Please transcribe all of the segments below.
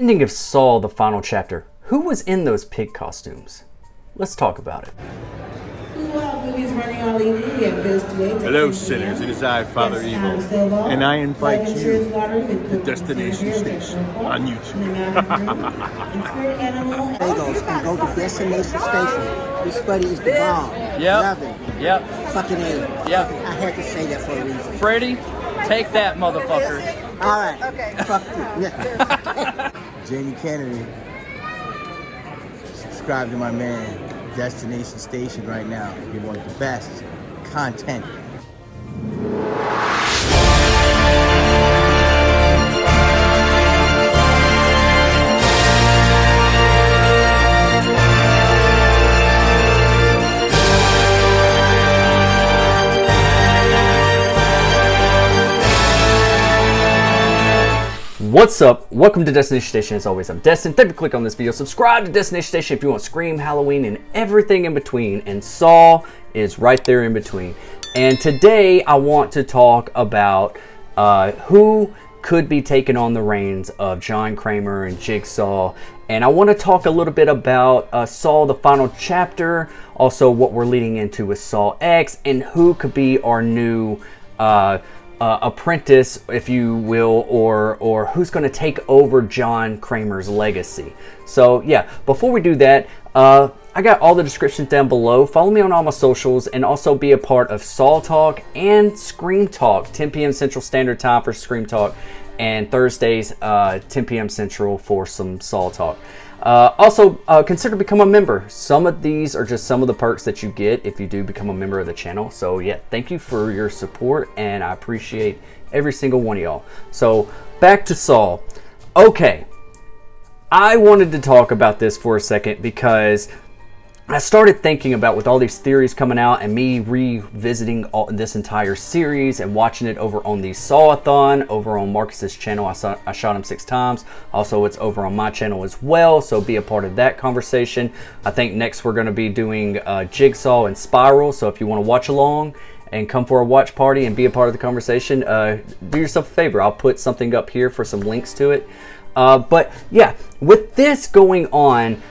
Ending of Saw, the final chapter. Who was in those pig costumes? Let's talk about it. Hello, sinners. It is I, Father Evil, and I invite you to Destination Station on YouTube. Bagels and go to Destination Station. This buddy is the bomb. Love it. Yep. Fucking A. Yep. I had to say that for a reason. Freddie, take that, motherfucker. All right. Okay. Fuck you. Yeah. Jamie Kennedy. Subscribe to my man, Destination Station right now if you want the best content. What's up? Welcome to Destination Station. As always, I'm Destin. Thank you for clicking on this video. Subscribe to Destination Station if you want Scream, Halloween, and everything in between. And Saw is right there in between. And today I want to talk about who could be taking on the reins of John Kramer and Jigsaw. And I want to talk a little bit about Saw, the final chapter. Also, what we're leading into with Saw X, and who could be our new apprentice, if you will, or who's going to take over John Kramer's legacy. So yeah, before we do that, I got all the descriptions down below. Follow me on all my socials, and also be a part of Saw Talk and Scream Talk, 10 p.m. Central Standard Time for Scream Talk, and Thursdays 10 p.m. Central for some Saw Talk. Also, consider becoming a member. Some of these are just some of the perks that you get if you do become a member of the channel. So yeah, thank you for your support, and I appreciate every single one of y'all. So back to Saw. Okay, I wanted to talk about this for a second because I started thinking about, with all these theories coming out and me revisiting this entire series and watching it over on the Saw-a-thon over on Marcus's channel. I shot him 6 times. Also, it's over on my channel as well, so be a part of that conversation. I think next we're going to be doing Jigsaw and Spiral, so if you want to watch along and come for a watch party and be a part of the conversation, do yourself a favor. I'll put something up here for some links to it. But yeah, with this going on,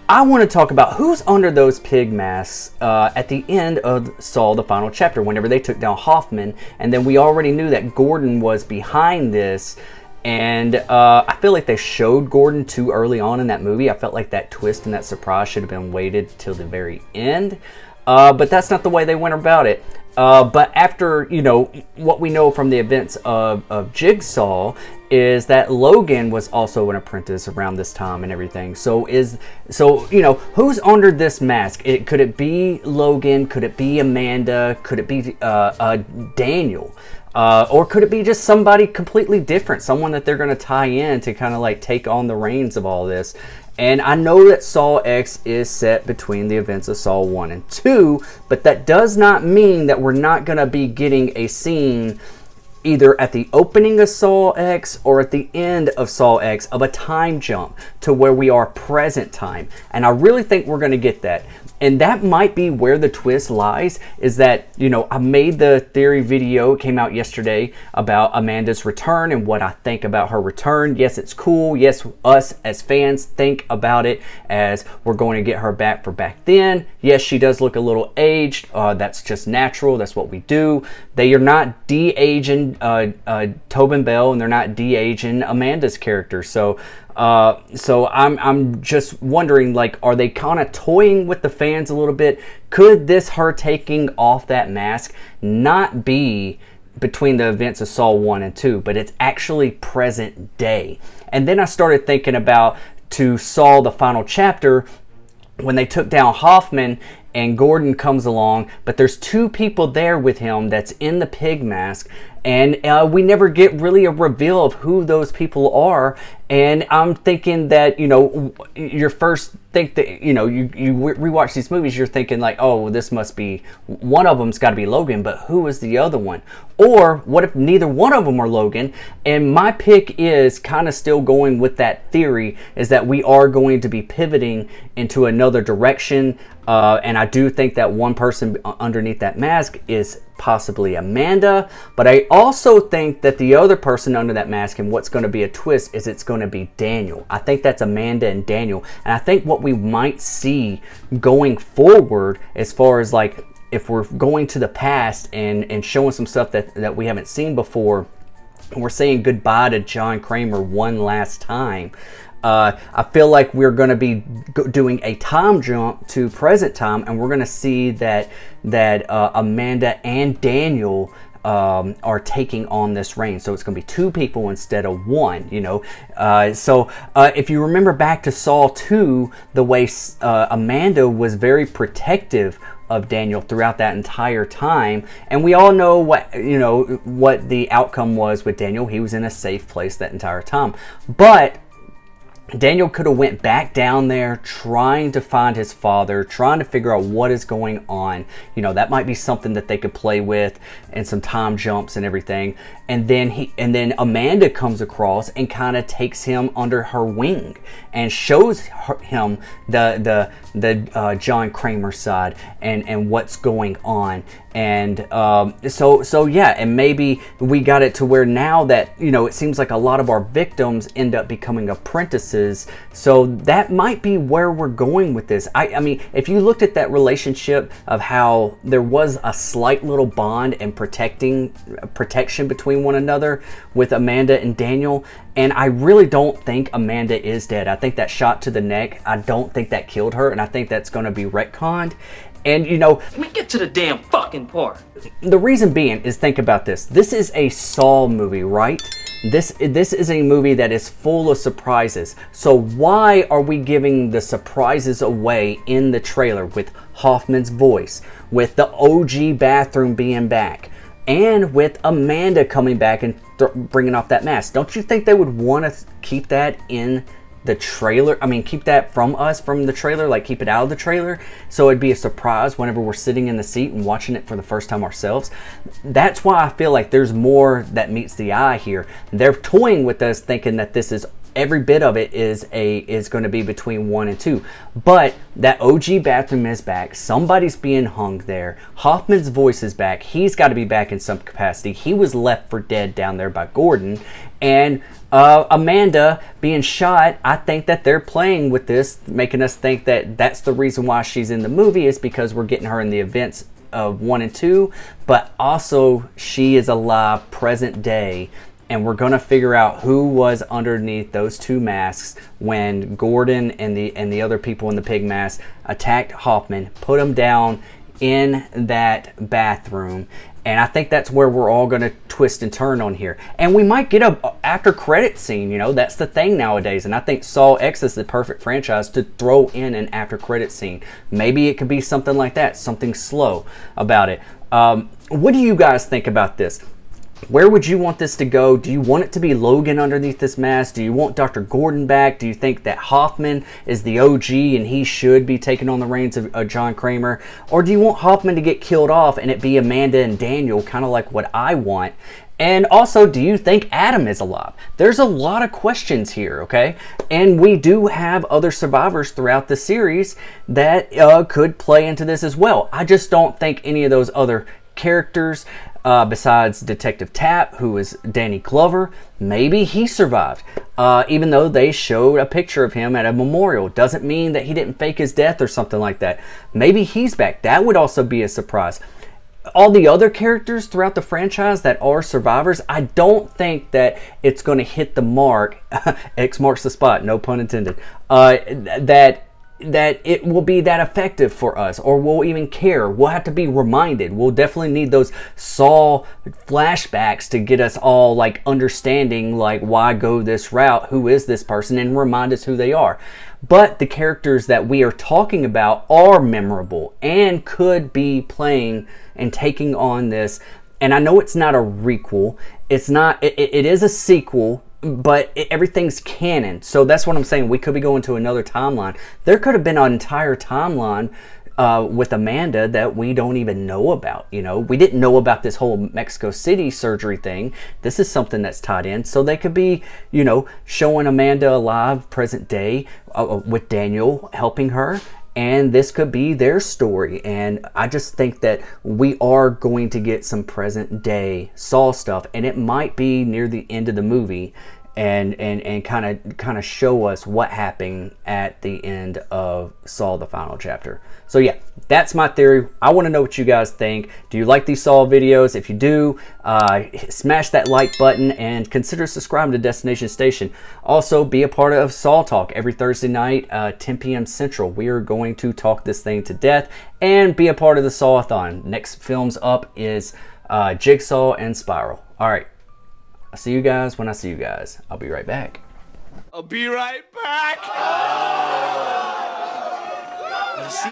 I want to talk about who's under those pig masks at the end of Saw, the final chapter, whenever they took down Hoffman. And then we already knew that Gordon was behind this. And I feel like they showed Gordon too early on in that movie. I felt like that twist and that surprise should have been waited till the very end. But that's not the way they went about it. But after, you know, what we know from the events of Jigsaw is that Logan was also an apprentice around this time and everything. So you know, who's under this mask? Could it be Logan? Could it be Amanda? Could it be Daniel? Or could it be just somebody completely different? Someone that they're going to tie in to kind of like take on the reins of all this. And I know that Saw X is set between the events of Saw 1 and 2, but that does not mean that we're not going to be getting a scene either at the opening of Saw X or at the end of Saw X of a time jump to where we are present time. And I really think we're going to get that. And that might be where the twist lies, is that, you know, I made the theory video, it came out yesterday, about Amanda's return and what I think about her return. Yes, it's cool. Yes, us as fans think about it as we're going to get her back for back then. Yes, she does look a little aged. That's just natural. That's what we do. They are not de-aging Tobin Bell, and they're not de-aging Amanda's character. So I'm just wondering, like, are they kind of toying with the fans a little bit? Could this her taking off that mask not be between the events of Saw 1 and 2, but it's actually present day? And then I started thinking about to Saw, the final chapter, when they took down Hoffman and Gordon comes along, but there's 2 people there with him that's in the pig mask, and we never get really a reveal of who those people are. And I'm thinking that, you know, your first think that, you know, you rewatch these movies, you're thinking like, oh, well, this must be, one of them's got to be Logan, but who is the other one? Or what if neither one of them are Logan? And my pick is kind of still going with that theory, is that we are going to be pivoting into another direction. And I do think that one person underneath that mask is possibly Amanda, but I also think that the other person under that mask, and what's going to be a twist, is it's going to be Daniel. I think that's Amanda and Daniel, and I think what we might see going forward, as far as like if we're going to the past and showing some stuff that we haven't seen before, we're saying goodbye to John Kramer one last time. I feel like we're going to be doing a time jump to present time, and we're going to see that Amanda and Daniel are taking on this reign. So it's going to be two people instead of one, you know. So if you remember back to Saw 2, the way Amanda was very protective of Daniel throughout that entire time, and we all know what the outcome was with Daniel. He was in a safe place that entire time, but Daniel could have went back down there trying to find his father, trying to figure out what is going on. You know, that might be something that they could play with, and some time jumps and everything. And then Amanda comes across and kind of takes him under her wing and shows him the John Kramer side and what's going on. And so yeah, and maybe we got it to where now that, you know, it seems like a lot of our victims end up becoming apprentices. So that might be where we're going with this. I mean, if you looked at that relationship of how there was a slight little bond and protection between one another with Amanda and Daniel, and I really don't think Amanda is dead. I think that shot to the neck, I don't think that killed her, and I think that's going to be retconned. And, you know, Let me get to the damn fucking part. the reason being is, think about this. This is a Saw movie, right? This is a movie that is full of surprises. So why are we giving the surprises away in the trailer with Hoffman's voice, with the OG bathroom being back, and with Amanda coming back and bringing off that mask? Don't you think they would want to keep that in the trailer? I mean, keep that from us, from the trailer, like keep it out of the trailer, so it'd be a surprise whenever we're sitting in the seat and watching it for the first time ourselves. That's why I feel like there's more that meets the eye here. They're toying with us, thinking that this is every bit of it is going to be between 1 and 2, but that OG bathroom is back. Somebody's being hung there. Hoffman's voice is back. He's got to be back in some capacity. He was left for dead down there by Gordon, and Amanda being shot. I think that they're playing with this, making us think that that's the reason why she's in the movie, is because we're getting her in the events of 1 and 2, but also she is alive present day. And we're going to figure out who was underneath those two masks when Gordon and the other people in the pig mask attacked Hoffman, put him down in that bathroom. And I think that's where we're all going to twist and turn on here. And we might get a after credit scene, you know, that's the thing nowadays. And I think Saw X is the perfect franchise to throw in an after credit scene. Maybe it could be something like that, something slow about it. What do you guys think about this? Where would you want this to go? Do you want it to be Logan underneath this mask? Do you want Dr. Gordon back? Do you think that Hoffman is the OG and he should be taking on the reins of John Kramer? Or do you want Hoffman to get killed off and it be Amanda and Daniel, kind of like what I want? And also, do you think Adam is alive? There's a lot of questions here, okay? And we do have other survivors throughout the series that could play into this as well. I just don't think any of those other characters, besides Detective Tapp, who is Danny Glover, maybe he survived. Even though they showed a picture of him at a memorial, doesn't mean that he didn't fake his death or something like that. Maybe he's back. That would also be a surprise. All the other characters throughout the franchise that are survivors, I don't think that it's going to hit the mark, X marks the spot, no pun intended, that it will be that effective for us, or we'll even care. We'll have to be reminded. We'll definitely need those Saw flashbacks to get us all like understanding, like, why go this route, who is this person, and remind us who they are. But the characters that we are talking about are memorable and could be playing and taking on this. And I know it's not a requel, it's not, it is a sequel, but everything's canon. So that's what I'm saying. We could be going to another timeline. There could have been an entire timeline with Amanda that we don't even know about. You know, we didn't know about this whole Mexico City surgery thing. This is something that's tied in. So they could be, you know, showing Amanda alive present day with Daniel helping her. and this could be their story. And I just think that we are going to get some present day Saw stuff, and it might be near the end of the movie, and kind of show us what happened at the end of Saw the Final Chapter. So yeah, that's my theory. I want to know what you guys think. Do you like these Saw videos? If you do, smash that like button and consider subscribing to Destination Station. Also, be a part of Saw Talk every Thursday night, 10 p.m. Central. We are going to talk this thing to death and be a part of the Saw-a-thon. Next films up is Jigsaw and Spiral. All right. I'll see you guys when I see you guys. I'll be right back. I'll be right back.